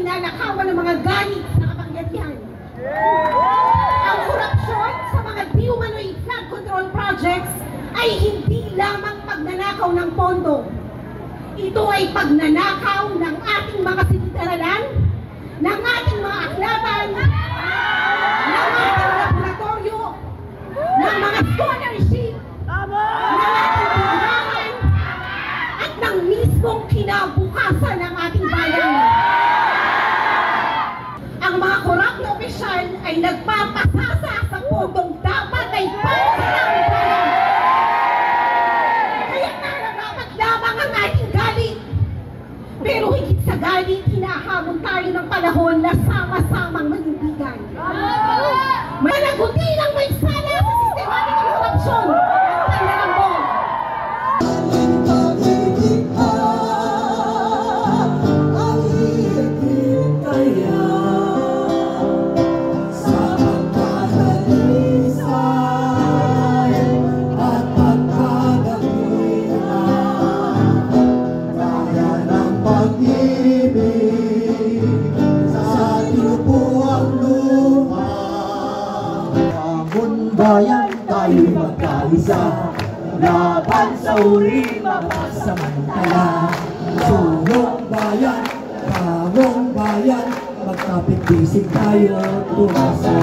ninanakawan ng mga ganit na kapangyarihan. Ang korupsyon sa mga di-umano'y flood control projects ay hindi lamang pagnanakaw ng pondo. Ito ay pagnanakaw ng ating mga silid-aralan, ng ating mga aklatan, ng ating laboratorio, ng mga scholarship, ng ating tindahan, at ng mismong kinabukasan ng ating bayan. Ang mga korap na opisyal ay nagpapasasa sa pondong dapat ay para sa aming bayan. Kaya nararapat lamang ang ating galit. Pero higit sa galit, hinahamon tayo ng panahon na sama-samang manindigan. Managutin ang may sala sa sistematikang korupsyon at panlalambong. Bayan tayo'y magkaisa, laban sa uri mapasamantala. Sulong bayan, pangong bayan, magkapit-bisig tayo tumasa.